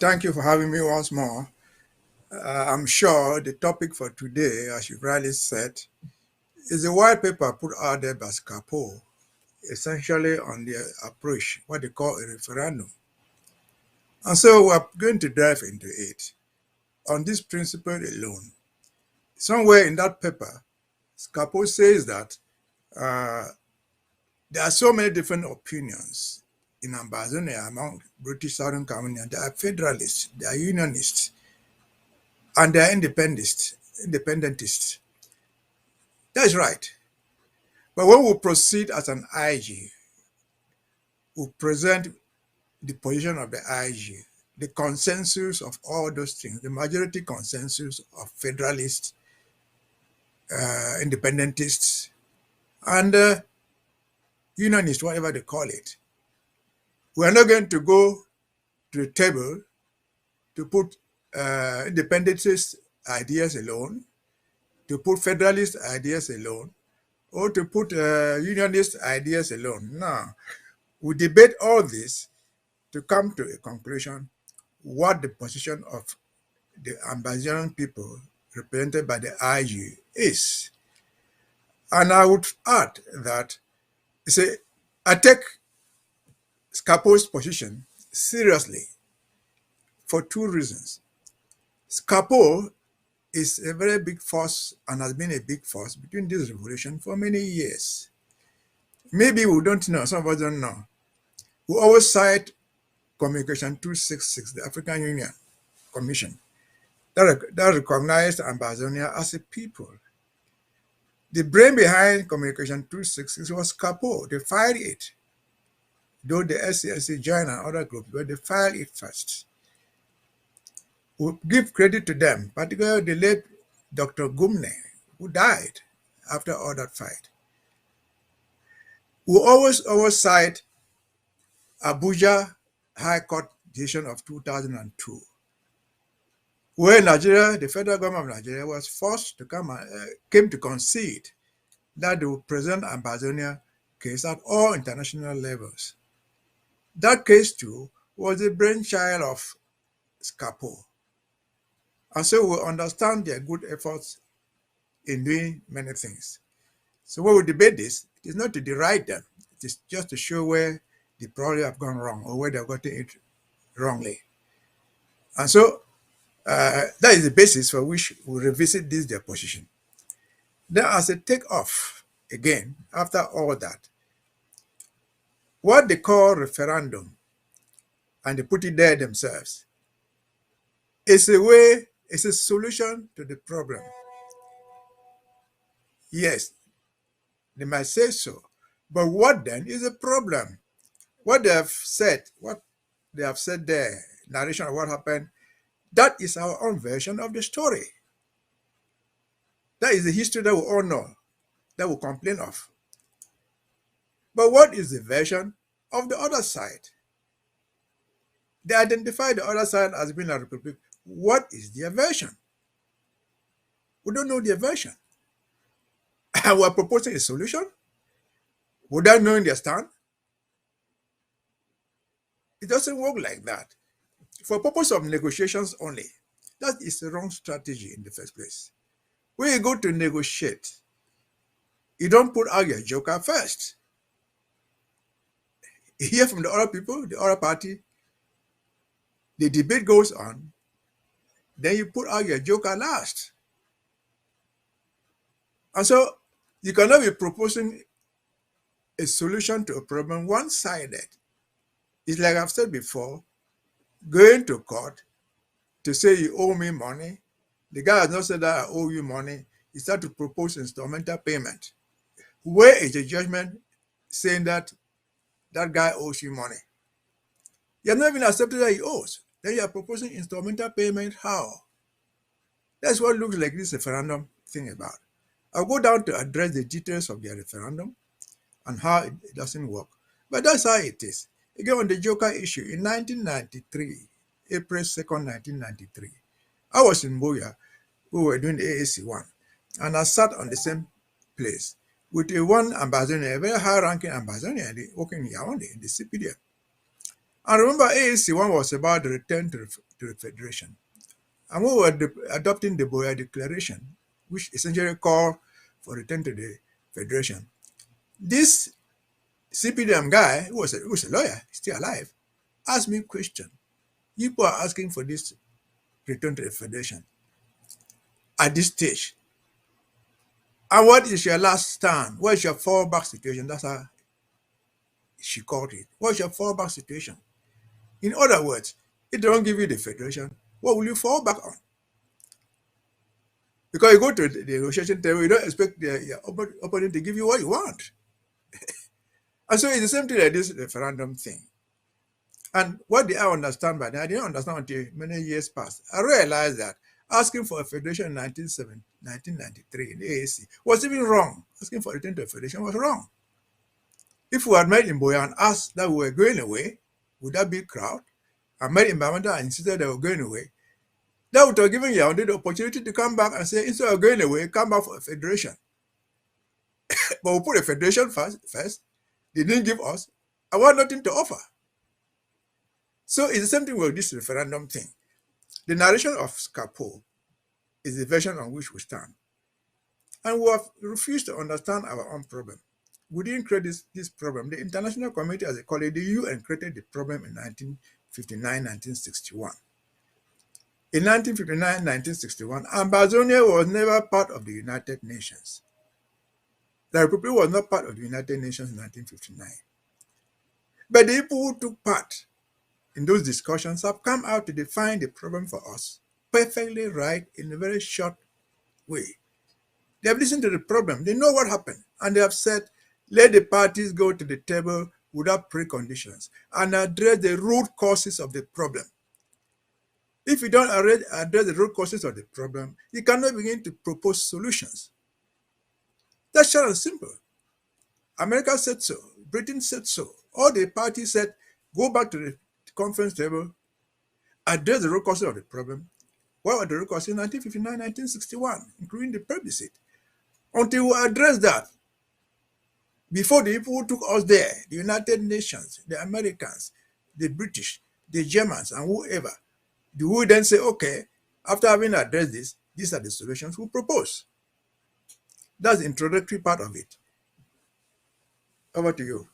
Thank you for having me once more. I'm sure the topic for today, as you rightly said, is a white paper put out there by SCAPO, essentially on the approach, what they call a referendum. And so we're going to dive into it on this principle alone. Somewhere in that paper, SCAPO says that uh, there are so many different opinions in Ambazonia among British Southern Carolina. There are federalists, there are unionists, and they are independentists. That's right. But when we proceed as an IG, we present the position of the IG, the consensus of all those things, the majority consensus of federalists, independentists, and unionists, whatever they call it. We're not going to go to the table to put independentist ideas alone, to put federalist ideas alone, or to put unionist ideas alone. No, we debate all this to come to a conclusion what the position of the Ambazonian people represented by the IG is. And I would add that say, I take SCAPO's position seriously for two reasons. SCAPO is a very big force and has been a big force between this revolution for many years. Maybe we don't know, some of us don't know. We always cite Communication 266, the African Union Commission, that recognized Ambazonia as a people. The brain behind Communication 266 was Capo. They filed it, though the SCSC joined and other groups, but they filed it first. We give credit to them, particularly the late Dr. Gumne, who died after all that fight. We always cite Abuja High Court decision of 2002, where Nigeria, the federal government of Nigeria, was forced to came to concede that they would present Ambazonia case at all international levels. That case too was the brainchild of SCAPO. And so we understand their good efforts in doing many things. So when we debate this, it is not to deride them. It is just to show where they probably have gone wrong or where they've gotten it wrongly. And so that is the basis for which we revisit this their position. Then as a takeoff, again, after all that, what they call referendum, and they put it there themselves, is a way, it's a solution to the problem. Yes, they might say so, but what then is the problem? What they have said there, narration of what happened, that is our own version of the story. That is the history that we all know, that we complain of. But what is the version of the other side? They identify the other side as being a republic. What is their version? We don't know their version. And we're proposing a solution without knowing their stand. It doesn't work like that. For purpose of negotiations only, that is the wrong strategy in the first place. When you go to negotiate, you don't put out your joker first. You hear from the other people, the other party, the debate goes on, then you put out your joker last. And so you cannot be proposing a solution to a problem one-sided. It's like I've said before, going to court to say you owe me money. The guy has not said that I owe you money. He started to propose instrumental payment. Where is the judgment saying that that guy owes you money? You have not even accepted that he owes. Then you are proposing instrumental payment. How? That's what looks like this referendum thing about. I'll go down to address the details of the referendum and how it doesn't work. But that's how it is. Again, on the Joker issue, in 1993, April 2nd, 1993, I was in Boya. We were doing the AAC1. And I sat on the same place with a one ambassador, a very high-ranking ambassador working in Yaoundé in the CPDM. And remember, AAC one was about the return to the federation. And we were adopting the Boya Declaration, which essentially called for return to the federation. This CPDM guy, who was a lawyer, still alive, asked me a question. People are asking for this return to the federation at this stage. And what is your last stand? What is your fallback situation? That's how she called it. What's your fallback situation? In other words, if they don't give you the federation, what will you fall back on? Because you go to the negotiation table, you don't expect your opponent to give you what you want. And so it's the same thing like this referendum thing. And what did I understand by that? I didn't understand until many years passed. I realized that asking for a federation in 1993 in the AAC was even wrong. Asking for a return to a federation was wrong. If we had met in Boya and asked that we were going away with that big crowd, and met in Bamanda and insisted they were going away, that would have given Yaoundé the opportunity to come back and say, instead of going away, come back for a federation. But we put a federation first. They didn't give us. I want nothing to offer. So it's the same thing with this referendum thing. The narration of Scapo is the version on which we stand. And we have refused to understand our own problem. We didn't create this problem. The international community, as they call it, the UN created the problem in 1959, 1961. In 1959, 1961, Ambazonia was never part of the United Nations. The Republic was not part of the United Nations in 1959. But the people who took part in those discussions have come out to define the problem for us perfectly right in a very short way. They have listened to the problem. They know what happened. And they have said, let the parties go to the table without preconditions and address the root causes of the problem. If you don't address the root causes of the problem, you cannot begin to propose solutions. That's short and simple. America said so. Britain said so. All the parties said, go back to the conference table, address the root causes of the problem. What were the root causes in 1959, 1961, including the plebiscite? Until we address that, before the people who took us there, the United Nations, the Americans, the British, the Germans, and whoever, do we then say, okay, after having addressed this, these are the solutions we propose? That's the introductory part of it. Over to you.